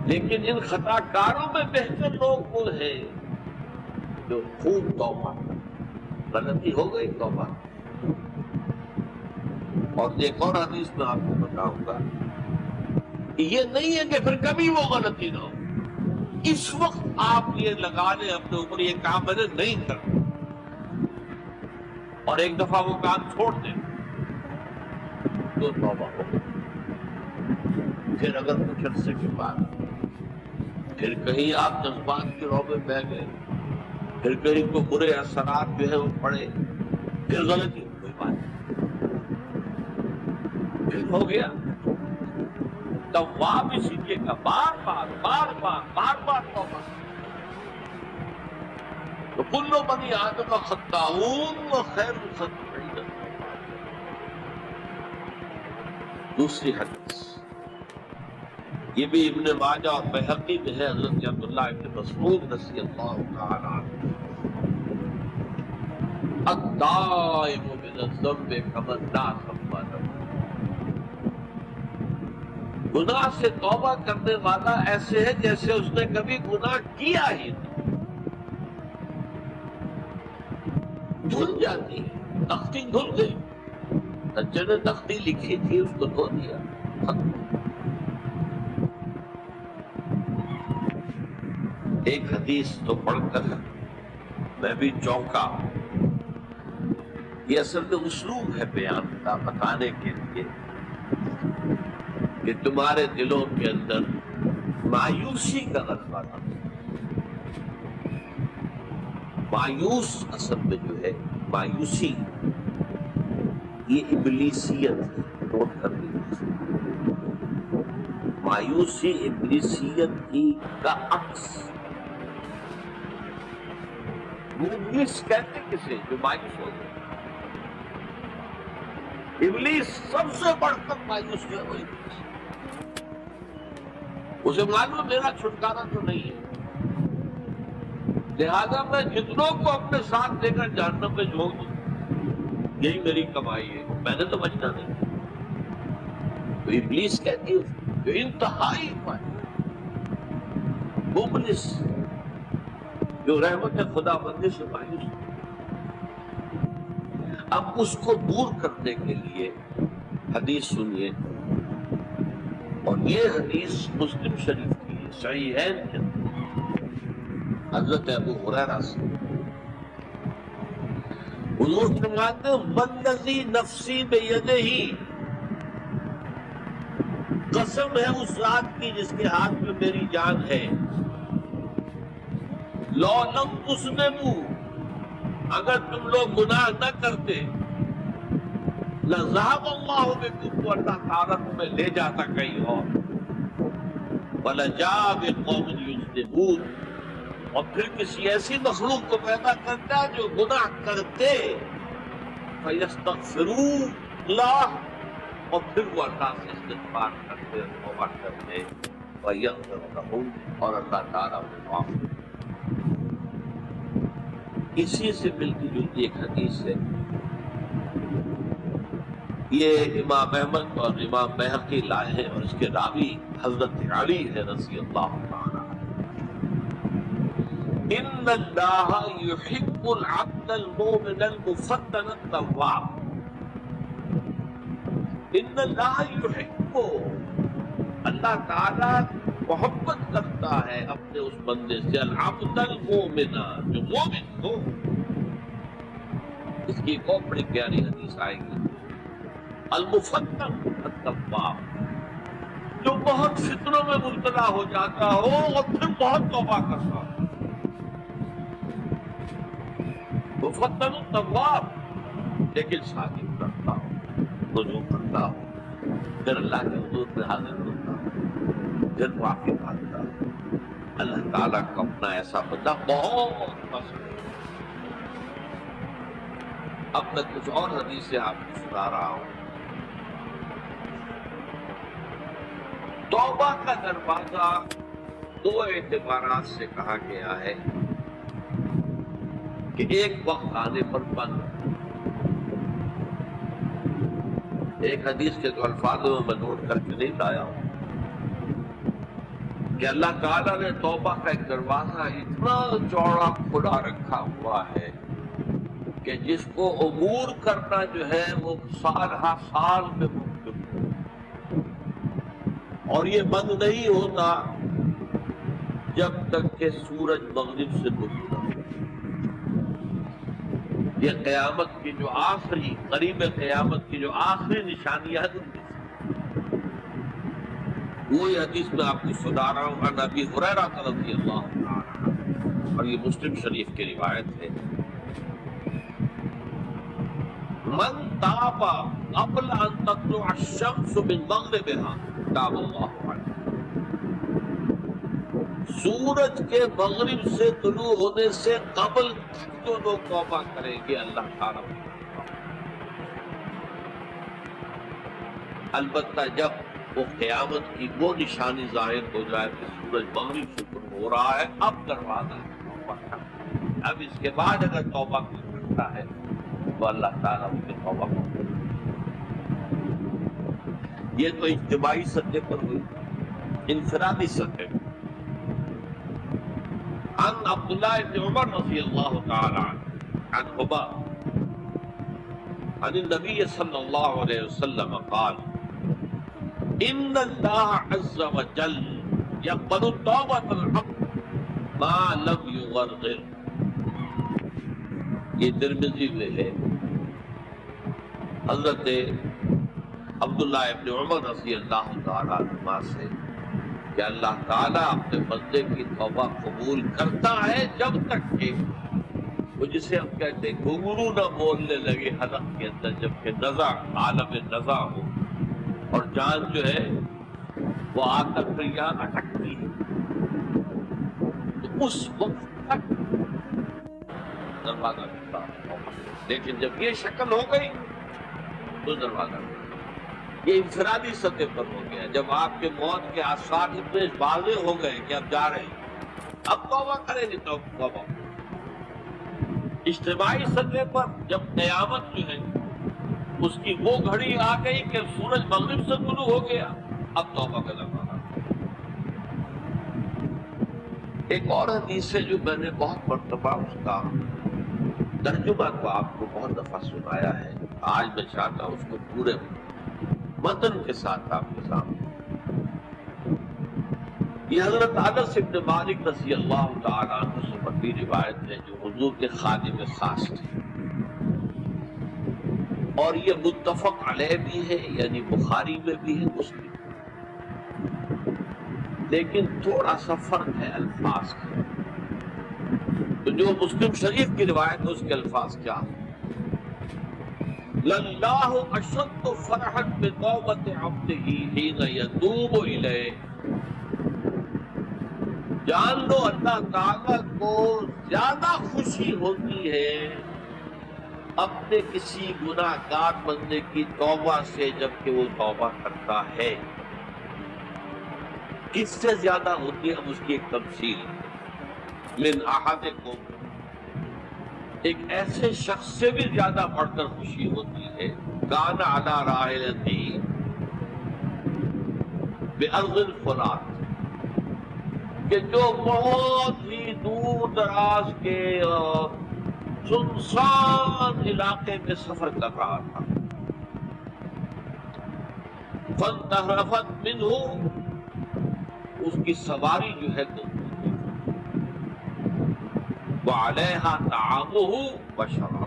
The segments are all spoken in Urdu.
لیکن ان خطا کاروں میں بہتر لوگ وہ ہیں جو خوب توبہ، غلطی ہو گئی توبہ. اور ایک اور حدیث میں آپ کو بتاؤں گا، یہ نہیں ہے کہ پھر کبھی وہ غلطی نہ ہو. اس وقت آپ یہ لگا لیں اپنے اوپر یہ کام میں نے نہیں کرنا، اور ایک دفعہ وہ کام چھوڑ دیں تو توبہ ہو. پھر اگر کچھ عرصے کے بعد پھر کہیں آپ جذبات کے رو میں بہ گئے، پھر کہیں کو برے اثرات جو ہے وہ پڑے، پھر غلطی ہو، کوئی بات نہیں، پھر ہو گیا. تواب اسی لیے کا بار بار بار بار بار بار توبہ. تو کل بنی آدم خطاؤون وخیر الخطائین التوابون. دوسری حدیث یہ بھی ابن ماجہ اور بہقی میں ہے، حضرت عبداللہ ابن مسعود رضی اللہ تعالی عنہ، التائب من الذنب کمن لا ذنب له. گناہ سے توبہ کرنے والا ایسے ہے جیسے اس نے کبھی گناہ کیا ہی نہیں. دھل جاتی ہے، تختی دھل گئی، سچے نے تختی لکھی تھی اس کو دھو دیا. ایک حدیث تو پڑھ کر میں بھی چونکا. یہ اصل میں اسلوب ہے بیان کا، بتانے کے لیے کہ تمہارے دلوں کے اندر مایوسی کا غلبہ نہ ہو. مایوس اصل میں جو ہے مایوسی یہ ابلیسیت ہے، نوٹ کر لیجیے. مایوسی ابلیسیت کی کا عکس. ابلیس کہتے کسے جو مایوس ہو گئے؟ ابلیس سب سے بڑھ کر مایوس ہے وہ ابلیس. اسے معلوم میرا چھٹکارا تو نہیں ہے، لہذا میں جتنوں کو اپنے ساتھ لے کر جہنم میں جھونک دوں، یہی میری کمائی ہے، میں نے تو بچنا نہیں. تو ابلیس کہتی ہے جو انتہائی مبلس، جو رحمت خدا بندے سے مایوس. اب اس کو دور کرنے کے لیے حدیث سنیے، اور یہ حدیث مسلم شریف کی ہے، صحیحین کے اندر، حضرت ابو ہریرہ سے. حضور فرماتے ہیں والذی نفسی بیدہ، قسم ہے اس ذات کی جس کے ہاتھ میں میری جان ہے، لو لم تذنبوا، اگر تم لوگ گناہ نہ کرتے، لذهب اللہ بکم، تو اللہ تعالیٰ تمہیں لے جاتا کہیں اور، وَلَجَاءَ بِقَوْمٍ يُذْنِبُونَ، اور پھر کسی ایسی مخلوق کو پیدا کرتا ہے جو گناہ کرتے، فَيَسْتَغْفِرُونَ اللَّهَ، اور پھر وہ اللہ سے استغفار کرتے، توبہ کرتے، وَيَغْفِرُ لَهُمْ، اور اللہ تعالیٰ انہیں معاف کرتے. اسی سے ملتی جلتی ایک حدیث ہے، یہ امام احمد اور امام بہقی لائے ہیں، اور اس کے راوی حضرت علی ہے رضی اللہ تعالی عنہ. ان اللہ یحب العبد المؤمن المفتن التواب. ان اللہ یحب، اللہ تعالی محبت کرتا ہے اپنے اس بندے سے، العبد المؤمن، جو مومن ہو. اس کی ایک اور بڑی پیاری حدیث آئے گی، المفتن التواب، جو بہت فتنوں میں مبتلا ہو جاتا ہو اور پھر بہت توبہ کرتا ہو. مفتن التواب، لیکن شادی کرتا ہو، رجوع کرتا ہو، پھر اللہ کے حضور میں حاضر ہوتا ہو، پھر معافی مانگتا ہو. اللہ تعالیٰ کا اپنا ایسا بندہ بہت پسند. اب میں کچھ اور حدیثیں آپ کو سنا رہا ہوں. توبہ کا دروازہ دو اعتبارات سے کہا گیا ہے کہ ایک وقت آنے پر بند. ایک حدیث کے تو الفاظوں میں نوٹ کر کے نہیں لایا ہوں کہ اللہ تعالیٰ نے توبہ کا ایک دروازہ اتنا چوڑا کھلا رکھا ہوا ہے کہ جس کو عبور کرنا جو ہے وہ سال ہر سال میں ممکن ہو، اور یہ بند نہیں ہوتا جب تک کہ سورج مغرب سے گزرتا۔ یہ قیامت کی جو آخری قریب قیامت کی جو آخری نشانیاں ہیں، وہی حدیث میں آپ کو سنا رہا ہوں، عن ابی ہریرہ رضی اللہ تعالی عنہ، اور یہ مسلم شریف کی روایت ہے، من تاب قبل ان تطلع الشمس من مغربها تاب اللہ علیہ، سورج کے مغرب سے طلوع ہونے سے قبل جو لوگ توبہ کریں گے اللہ تعالیٰ، البتہ جب وہ قیامت کی وہ نشانی ظاہر ہو جائے کہ سورج مغرب سے طلوع ہو رہا ہے، اب دروازہ ہے توبہ کا۔ اب اس کے بعد اگر توبہ کرتا ہے تو اللہ تعالیٰ اس کے توبہ کو، یہ تو اجتماعی سطح پر ہوئی۔ انفرادی سطح عن عبداللہ بن عمر رضی اللہ تعالی عنہما عن النبی صلی اللہ علیہ وسلم قال ان اللہ عز وجل يقبل توبۃ العبد ما لم يغرغر، یہ ترمذی میں ہے حضرت عبداللہ ابن عمر رضی اللہ تعالیٰ عنہما سے کہ اللہ تعالیٰ اپنے بندے کی توبہ قبول کرتا ہے جب تک کہ وہ جسے ہم کہتے ہیں گھنگرو نہ بولنے لگے حلق کے اندر، جبکہ نزع عالم نزع ہو اور جان جو ہے وہ آ کر پھر یہاں اٹکتی ہے، تو اس وقت تک دروازہ کھلا ہے۔ لیکن جب یہ شکل ہو گئی تو دروازہ کھلا۔ یہ انفرادی سطح پر ہو گیا، جب آپ کے موت کے آثار اتنے واضح ہو گئے کہ اب جا رہے ہیں، اب توبہ کریں گے تو توبہ۔ اجتماعی سطح پر جب قیامت جو ہے اس کی وہ گھڑی آ گئی کہ سورج مغرب سے طلوع ہو گیا، اب توبہ کا زمانہ۔ ایک اور حدیث ہے جو میں نے بہت مرتبہ اس کا ترجمہ کو آپ کو بہت دفعہ سنایا ہے، آج میں چاہتا ہوں اس کو پورے متن کے ساتھ آپ کے سامنے۔ یہ حضرت انس بن مالک رضی اللہ تعالیٰ عنہ سے مروی روایت ہے جو حضور کے خادم خاص تھے، اور یہ متفق علیہ بھی ہے، یعنی بخاری میں بھی ہے، مسلم، لیکن تھوڑا سا فرق ہے الفاظ کا۔ تو جو مسلم شریف کی روایت ہے اس کے الفاظ کیا ہیں؟ لَلَّهُ أَشَدُّ فَرْحًا بِتَوْبَةِ عَبْدِهِ حِينَ يَتُوبُ إِلَيْهِ، جان لو اللہ تعالیٰ کو زیادہ خوشی ہوتی ہے اپنے کسی گناہ گار بندے کی توبہ سے جبکہ وہ توبہ کرتا ہے۔ کس سے زیادہ ہوتی ہے؟ اب اس کی ایک تفصیل، من احدکم، ایک ایسے شخص سے بھی زیادہ بڑھ کر خوشی ہوتی ہے، کان علی راحلتہ بأرض الفرات، کہ جو بہت ہی دور دراز کے سنسان علاقے میں سفر کر رہا تھا، فانتحرفت منہ، اس کی سواری جو ہے گم ہو گئی، وعلیہا طعامہ وشرابہ،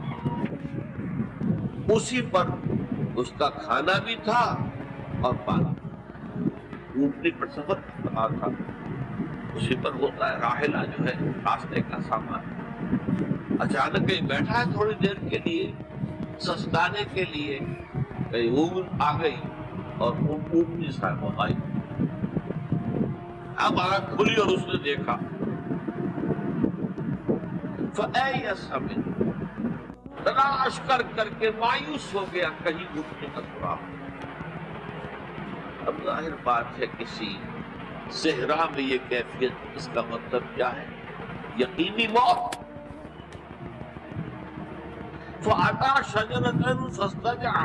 اسی پر اس کا کھانا بھی تھا اور پانی، اونٹنی پر سفر کر رہا تھا، اسی پر ہوتا ہے راحلہ جو ہے راستے کا سامان۔ اچانک کہیں بیٹھا ہے تھوڑی دیر کے لیے سستانے کے لیے، کہیں اونٹ آ گئی اور اونٹنی صاحب آئی، اب آنکھ کھلی اور اس نے دیکھا، فَأَيَّسَ مِنْهُ، تلاش کر کر کے مایوس ہو گیا، کہیں اٹھنے کا سراغ۔ اب ظاہر بات ہے کسی صحرا میں یہ کیفیت، اس کا مطلب کیا ہے؟ یقینی موت۔ فَأَتَى شَجَرَةً فَاسْتَجَعَ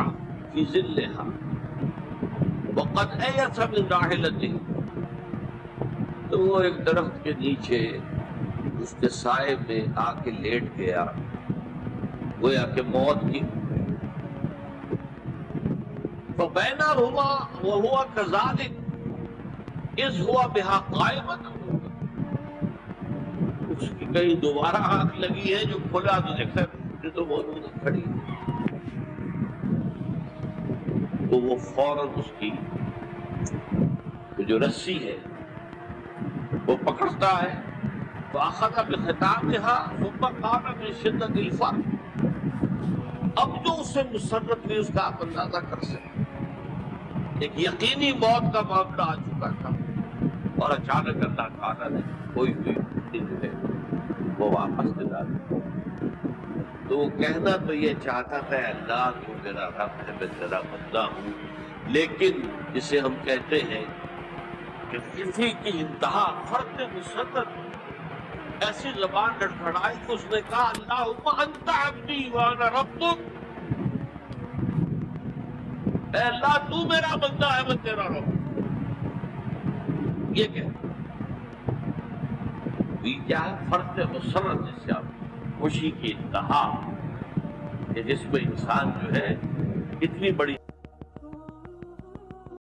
فِي ظِلِّهَا وَقَدْ أَيَسَ مِنْ رَاحِلَتِهِ، تو وہ ایک درخت کے نیچے اس کے سائے میں آ کے لیٹ گیا، گویا کہ موت کی۔ فَبَيْنَهُمَا وَهُوَ كَذَلِكَ إِذْ هُوَ بِهَا قَائِمٌ۔ اس کی کہیں دوبارہ آنکھ لگی ہے جو کھلا تو دیکھتا ہے تو موجود کھڑی ہے، تو وہ فوراً اس کی جو رسی ہے وہ پکڑتا ہے، فَأَخَذَ بِخِتَامِهَا ثُمَّ قَالَ مِن شِدَّةِ الْفَرْقِ۔ اب جو اسے مسرت ہوئی اس کا آپ اندازہ کر سکتے، ایک یقینی موت کا معاملہ آ چکا تھا، اور اچانک اللہ تعالیٰ نے کوئی بھی جو ہے وہ واپس دلا دی۔ تو وہ کہنا تو یہ چاہتا تھا، اللہ تو میرا رب ہے، میں تیرا بندہ ہوں، لیکن جسے ہم کہتے ہیں کہ کسی کی انتہا فرد مسدت ایسی زبان لڑکھڑائی کہ اس نے کہا اللہم انت عبدی وانا ربک، اے اللہ تو میرا بندہ ہے میں تیرا رب۔ یہ کہتے کیا ہے فرد مسرت، جس سے آپ خوشی کی انتہا کہ جس میں انسان جو ہے اتنی بڑی